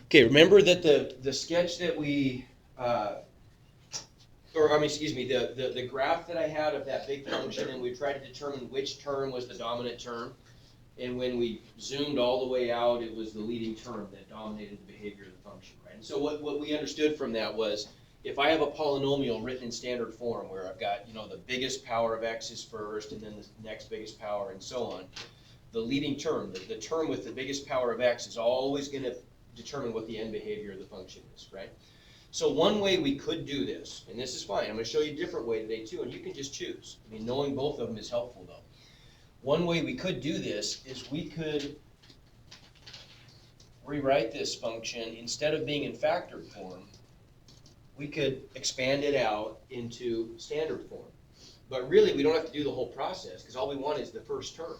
Okay, remember that the sketch that we, the graph that I had of that big function, and we tried to determine which term was the dominant term. And when we zoomed all the way out, it was the leading term that dominated the behavior of the function, right? And so what we understood from that was, if I have a polynomial written in standard form where I've got, the biggest power of x is first, and then the next biggest power, and so on, the leading term, the term with the biggest power of x is always going to determine what the end behavior of the function is, right? So one way we could do this, and this is fine, I'm going to show you a different way today too, and you can just choose. I mean, knowing both of them is helpful though. One way we could do this is we could rewrite this function, instead of being in factored form, we could expand it out into standard form. But really, we don't have to do the whole process, because all we want is the first term.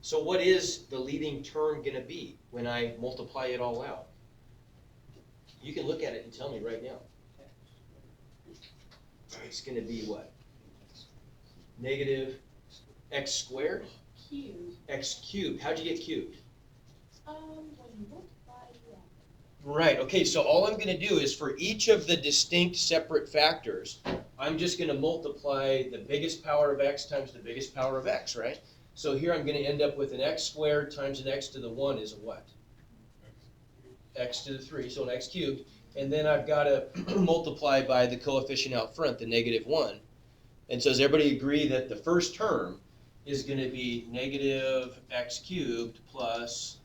So what is the leading term going to be when I multiply it all out? You can look at it and tell me right now. It's going to be what? Negative x squared? Cubed. X cubed. How'd you get cubed? When you multiply it. Right, okay, so all I'm going to do is for each of the distinct separate factors, I'm just going to multiply the biggest power of x times the biggest power of x, right? So here I'm going to end up with an x squared times an x to the 1 is a what? X to the 3, so an x cubed. And then I've got to multiply by the coefficient out front, the negative 1. And so does everybody agree that the first term is going to be negative x cubed plus...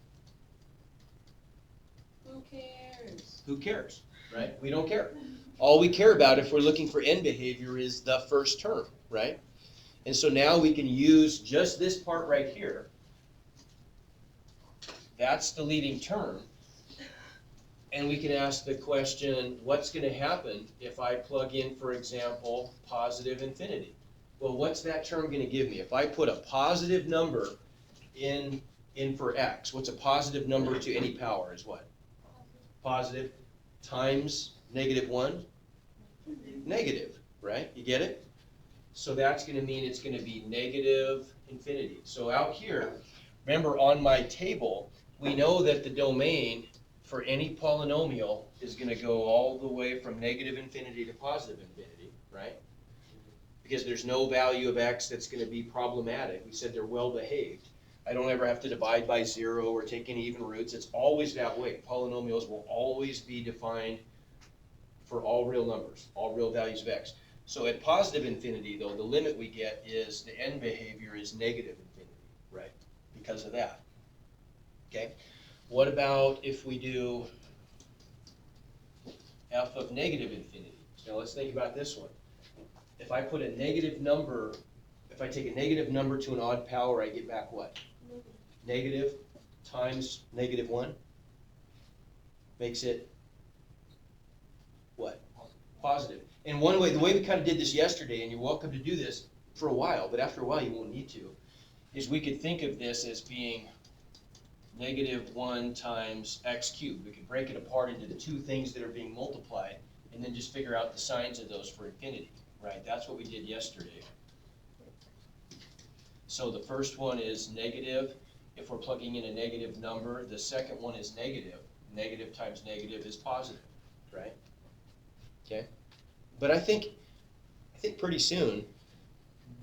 Who cares? Who cares, right? We don't care. All we care about if we're looking for end behavior is the first term, right? And so now we can use just this part right here. That's the leading term. And we can ask the question, what's going to happen if I plug in, for example, positive infinity? Well, what's that term going to give me? If I put a positive number in for x, what's a positive number to any power is what? Positive times negative 1? Negative, right? You get it? So that's going to mean it's going to be negative infinity. So out here, remember on my table, we know that the domain for any polynomial is going to go all the way from negative infinity to positive infinity, right? Because there's no value of x that's going to be problematic. We said they're well behaved. I don't ever have to divide by 0 or take any even roots. It's always that way. Polynomials will always be defined for all real numbers, all real values of x. So at positive infinity, though, the limit we get is the end behavior is negative infinity, right? Because of that. Okay? What about if we do f of negative infinity? Now let's think about this one. If I put a negative number, if I take a negative number to an odd power, I get back what? Negative times negative 1 makes it what? Positive. And one way, the way we kind of did this yesterday, and you're welcome to do this for a while, but after a while you won't need to, is we could think of this as being negative 1 times x cubed. We could break it apart into the two things that are being multiplied, and then just figure out the signs of those for infinity, right? That's what we did yesterday. So the first one is negative. If we're plugging in a negative number, the second one is negative. Negative times negative is positive, right? Okay? But I think pretty soon,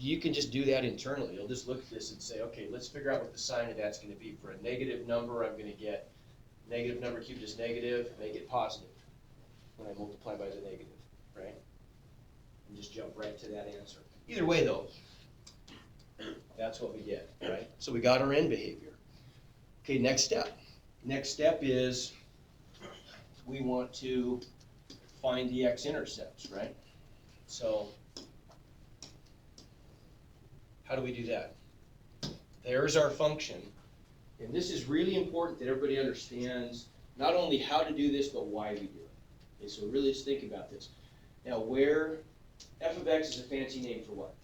you can just do that internally. You'll just look at this and say, okay, let's figure out what the sign of that's going to be. For a negative number, I'm going to get negative number cubed is negative, make it positive when I multiply by the negative, right? And just jump right to that answer. Either way, though, that's what we get, right? So we got our end behavior. Okay, next step. Next step is we want to find the x-intercepts, right? So how do we do that? There's our function. And this is really important that everybody understands not only how to do this, but why we do it. Okay, so really just think about this. Now where f of x is a fancy name for what?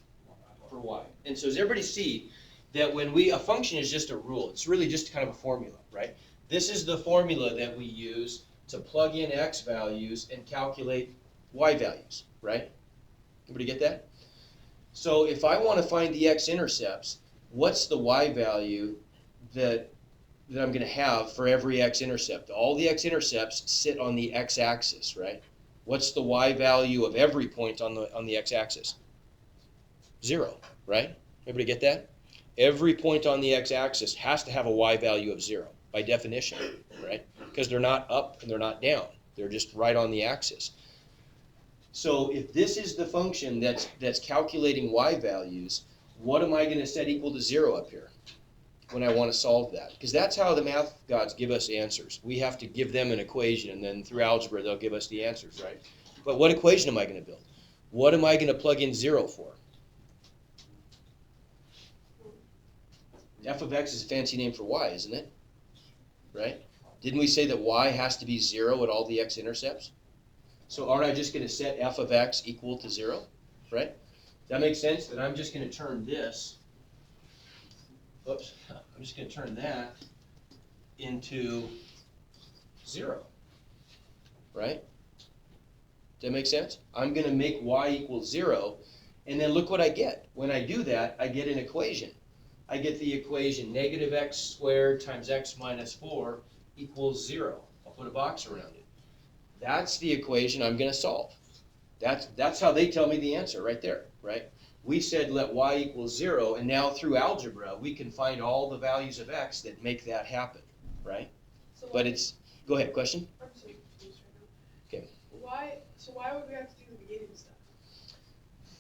For y. And so does everybody see that when a function is just a rule, it's really just kind of a formula, right? This is the formula that we use to plug in x values and calculate y values, right? Everybody get that? So if I want to find the x-intercepts, what's the y value that that I'm gonna have for every x-intercept. All the x-intercepts sit on the x-axis, right? What's the y value of every point on the x-axis? 0, right? Everybody get that? Every point on the x-axis has to have a y value of 0 by definition, right? Because they're not up and they're not down. They're just right on the axis. So if this is the function that's calculating y values, what am I going to set equal to 0 up here when I want to solve that? Because that's how the math gods give us answers. We have to give them an equation, and then through algebra they'll give us the answers, right? But what equation am I going to build? What am I going to plug in 0 for? F of x is a fancy name for y, isn't it? Right? Didn't we say that y has to be 0 at all the x-intercepts? So aren't I just going to set f of x equal to 0, right? That makes sense that I'm just going to turn this, oops, I'm just going to turn that into 0, right? Does that make sense? I'm going to make y equal 0, and then look what I get. When I do that, I get an equation. I get the equation negative x squared times x minus 4 equals 0. I'll put a box around it. That's the equation I'm going to solve. That's how they tell me the answer right there, right? We said let y equal 0, and now through algebra, we can find all the values of x that make that happen, right? So But it's, go ahead, question? I'm so confused right now. Okay. Why would we have to do the beginning stuff?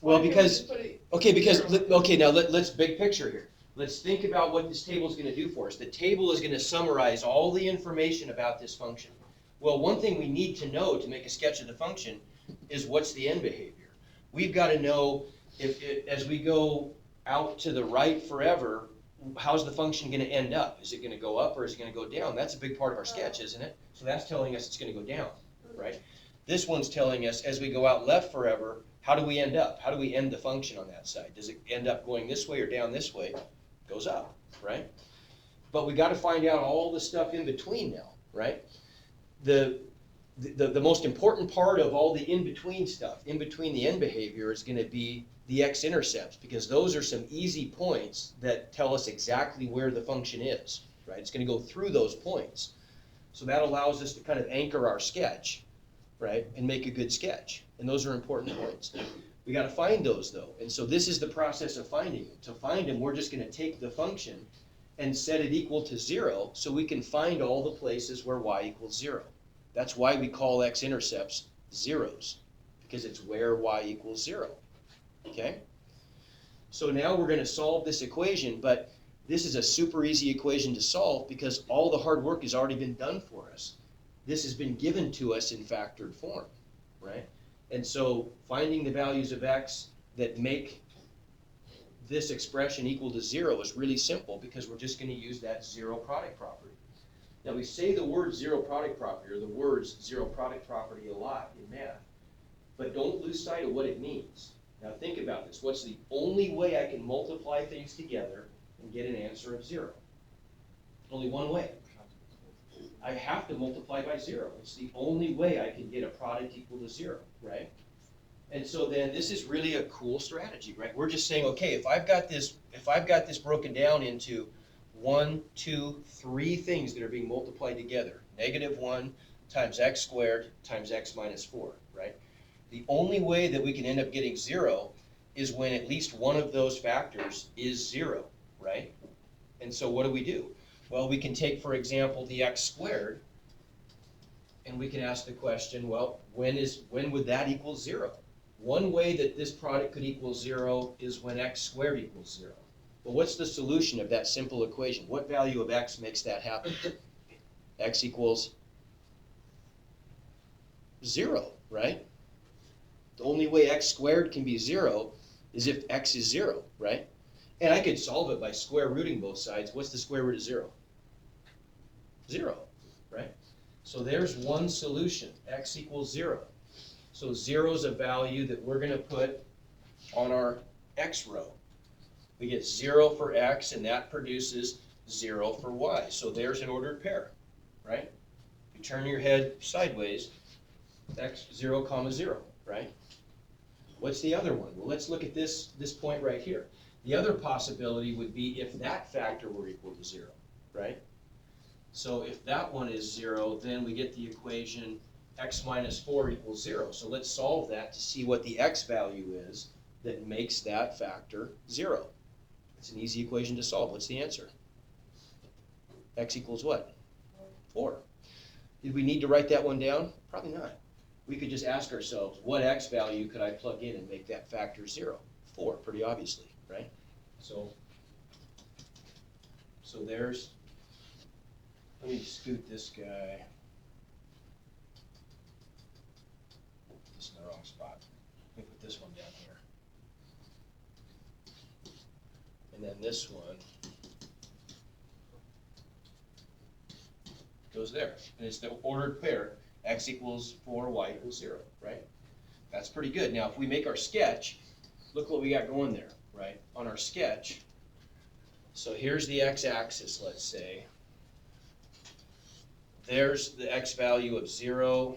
Well, Why can't we because, just put it okay, because, 0? okay, now let's big picture here. Let's think about what this table is going to do for us. The table is going to summarize all the information about this function. Well, one thing we need to know to make a sketch of the function is what's the end behavior. We've got to know if as we go out to the right forever, how's the function going to end up? Is it going to go up or is it going to go down? That's a big part of our sketch, isn't it? So that's telling us it's going to go down, right? This one's telling us as we go out left forever, how do we end up? How do we end the function on that side? Does it end up going this way or down this way? It goes up, right? But we got to find out all the stuff in between now, right? The most important part of all the in-between stuff, in between the end behavior, is going to be the x-intercepts, because those are some easy points that tell us exactly where the function is, right? It's going to go through those points. So that allows us to kind of anchor our sketch, right, and make a good sketch. And those are important points. We got to find those, though. And so this is the process of finding them. To find them, we're just going to take the function and set it equal to 0 so we can find all the places where y equals 0. That's why we call x-intercepts zeros, because it's where y equals 0. Okay? So now we're going to solve this equation, but this is a super easy equation to solve because all the hard work has already been done for us. This has been given to us in factored form, right? And so finding the values of x that make this expression equal to 0 is really simple because we're just going to use that zero product property. Now we say the word zero product property or the words zero product property a lot in math, but don't lose sight of what it means. Now think about this. What's the only way I can multiply things together and get an answer of 0? Only one way. I have to multiply by 0. It's the only way I can get a product equal to 0, right? And so then this is really a cool strategy, right? We're just saying, okay, if I've got this broken down into 1, 2, 3 things that are being multiplied together, -1 times x squared times x minus 4, right? The only way that we can end up getting 0 is when at least one of those factors is 0, right? And so what do? Well, we can take, for example, the x squared, and we can ask the question, well, when would that equal 0? One way that this product could equal 0 is when x squared equals 0. But what's the solution of that simple equation? What value of x makes that happen? X equals 0, right? The only way x squared can be 0 is if x is 0, right? And I could solve it by square rooting both sides. What's the square root of 0? 0, right? So there's one solution, x equals 0. So 0 is a value that we're going to put on our x row. We get 0 for x, and that produces 0 for y. So there's an ordered pair, right? You turn your head sideways, x 0, 0, right? What's the other one? Well, let's look at this point right here. The other possibility would be if that factor were equal to 0, right? So if that one is 0, then we get the equation x minus 4 equals 0. So let's solve that to see what the x value is that makes that factor 0. It's an easy equation to solve. What's the answer? X equals what? 4. Did we need to write that one down? Probably not. We could just ask ourselves, what x value could I plug in and make that factor 0? 4, pretty obviously, right? So there's, let me scoot this guy. This is in the wrong spot. Let me put this one down here. And then this one goes there. And it's the ordered pair, x equals 4, y equals 0, right? That's pretty good. Now, if we make our sketch, look what we got going there, right? On our sketch, so here's the x-axis, let's say. There's the x value of 0.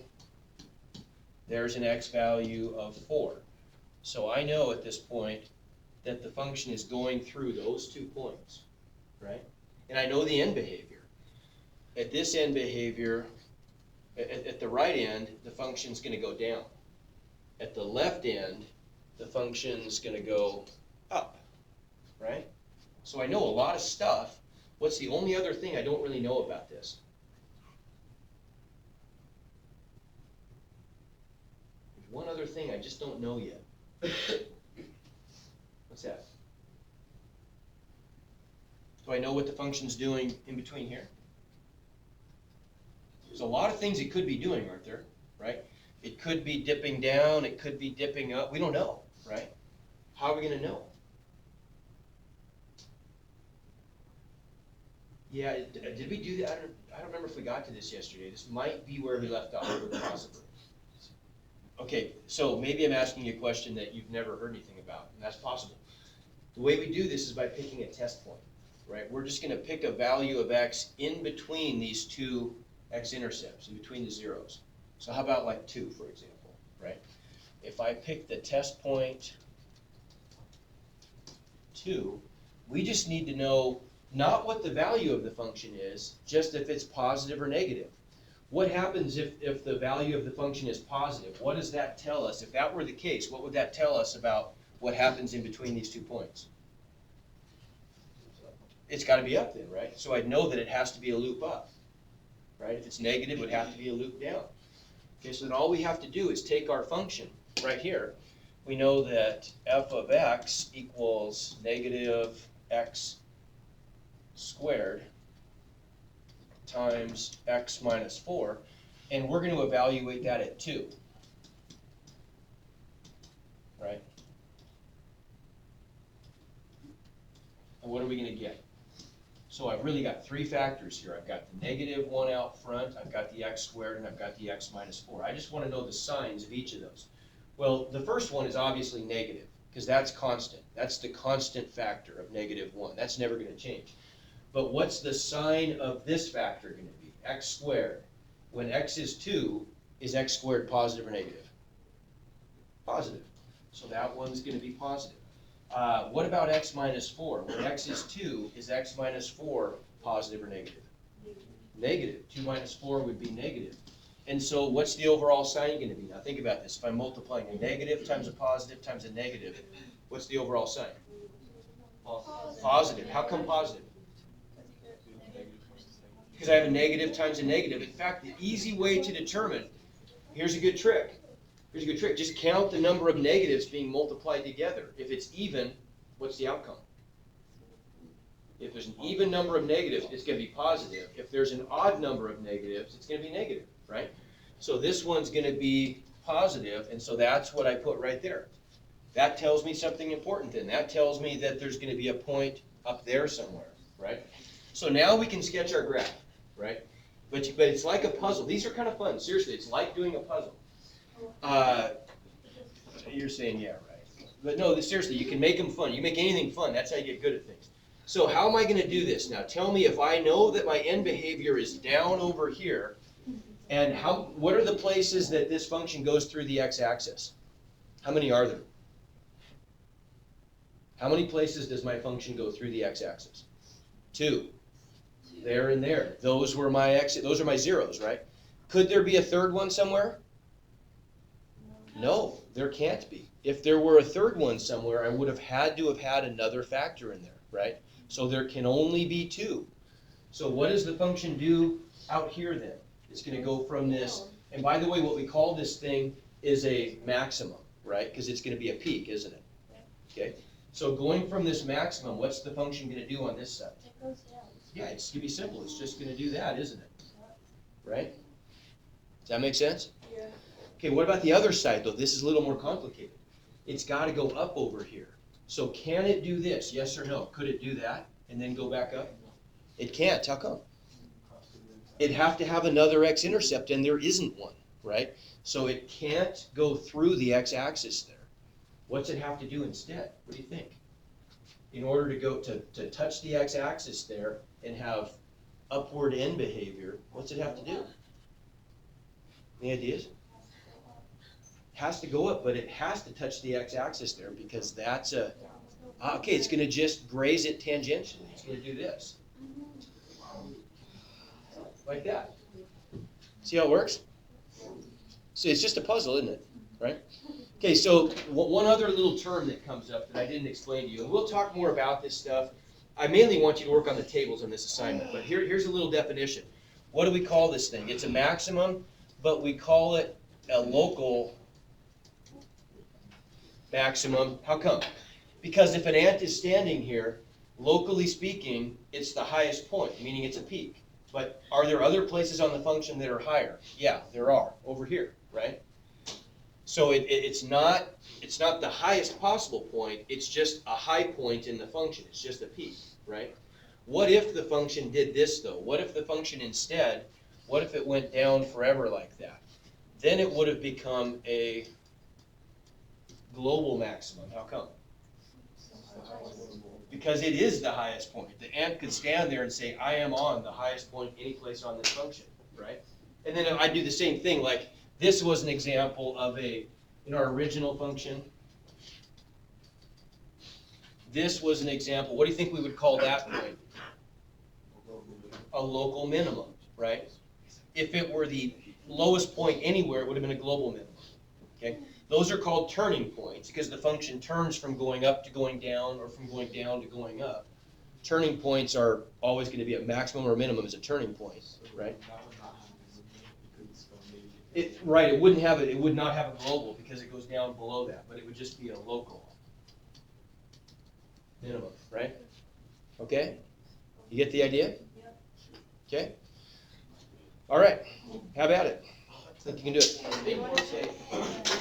There's an x value of 4. So I know at this point that the function is going through those 2 points, right? And I know the end behavior. At this end behavior, at the right end, the function's going to go down. At the left end, the function's going to go up, right? So I know a lot of stuff. What's the only other thing I don't really know about this? There's one other thing I just don't know yet. What's that? Do I know what the function's doing in between here? There's a lot of things it could be doing, aren't there? Right? It could be dipping down, it could be dipping up. We don't know, right? How are we going to know? Yeah, did we do that? I don't remember if we got to this yesterday. This might be where we left off, possibly. Okay, so maybe I'm asking you a question that you've never heard anything about, and that's possible. The way we do this is by picking a test point, right? We're just going to pick a value of x in between these 2 x-intercepts, in between the zeros. So how about like 2, for example, right? If I pick the test point 2, we just need to know not what the value of the function is, just if it's positive or negative. What happens if the value of the function is positive? What does that tell us? If that were the case, what would that tell us about what happens in between these 2 points? It's got to be up then, right? So I'd know that it has to be a loop up, right? If it's negative, it would have to be a loop down. Okay, so then all we have to do is take our function right here. We know that f of x equals negative x squared times x minus 4, and we're going to evaluate that at 2, right? And what are we going to get? So I've really got 3 factors here. I've got the negative one out front, I've got the x squared, and I've got the x minus 4. I just want to know the signs of each of those. Well, the first one is obviously negative, because that's constant. That's the constant factor of negative 1. That's never going to change. But what's the sign of this factor going to be? X squared. When x is 2, is x squared positive or negative? Positive. So that one's going to be positive. What about x minus 4? When x is 2, is x minus 4 positive or negative? Negative. 2 minus 4 would be negative. And so what's the overall sign going to be? Now think about this. If I'm multiplying a negative times a positive times a negative, what's the overall sign? Positive. How come positive? Because I have a negative times a negative. In fact, the easy way to determine, here's a good trick. Here's a good trick. Just count the number of negatives being multiplied together. If it's even, what's the outcome? If there's an even number of negatives, it's going to be positive. If there's an odd number of negatives, it's going to be negative, right? So this one's going to be positive, and so that's what I put right there. That tells me something important then. That tells me that there's going to be a point up there somewhere, right? So now we can sketch our graph, right? But it's like a puzzle. These are kind of fun. Seriously, it's like doing a puzzle. You're saying, yeah, right. But no, seriously, you can make them fun. You make anything fun. That's how you get good at things. So how am I going to do this? Now tell me if I know that my end behavior is down over here, and what are the places that this function goes through the x-axis? How many are there? How many places does my function go through the x-axis? 2. there and there. Those were my those are my zeros, right? Could there be a third one somewhere? No, there can't be. If there were a third one somewhere, I would have had to have had another factor in there, right? So there can only be two. So what does the function do out here then? It's going to go from this, and by the way, what we call this thing is a maximum, right? Because it's going to be a peak, isn't it? Okay. So going from this maximum, what's the function going to do on this side? It goes down. Yeah, it's going to be simple. It's just going to do that, isn't it? Right? Does that make sense? Yeah. Okay, what about the other side, though? This is a little more complicated. It's got to go up over here. So can it do this? Yes or no? Could it do that and then go back up? It can't. How come? It'd have to have another x-intercept, and there isn't one, right? So it can't go through the x-axis there. What's it have to do instead? What do you think? In order to go to touch the x-axis there and have upward end behavior, what's it have to do? Any ideas? Has to go up, but it has to touch the x-axis there because that's a, okay, it's going to just graze it tangentially. It's going to do this. Like that. See how it works? See, it's just a puzzle, isn't it? Right? Okay, so one other little term that comes up that I didn't explain to you, and we'll talk more about this stuff. I mainly want you to work on the tables on this assignment, but here's a little definition. What do we call this thing? It's a maximum, but we call it a local maximum. How come? Because if an ant is standing here, locally speaking, it's the highest point, meaning it's a peak. But are there other places on the function that are higher? Yeah, there are, over here, right? So it's not the highest possible point, it's just a high point in the function, it's just a peak, right? What if the function did this though? What if the function instead, what if it went down forever like that? Then it would have become a global maximum. How come? Because it is the highest point. The ant could stand there and say, I am on the highest point any place on this function, right? And then I do the same thing, like this was an example of in our original function. This was an example. What do you think we would call that point? A local minimum, right? If it were the lowest point anywhere, it would have been a global minimum, okay? Those are called turning points because the function turns from going up to going down or from going down to going up. Turning points are always going to be a maximum or a minimum as a turning point, right? Right, it would not have a global because it goes down below that, but it would just be a local minimum, right? Okay? You get the idea? Okay? All right, how about it? I think you can do it.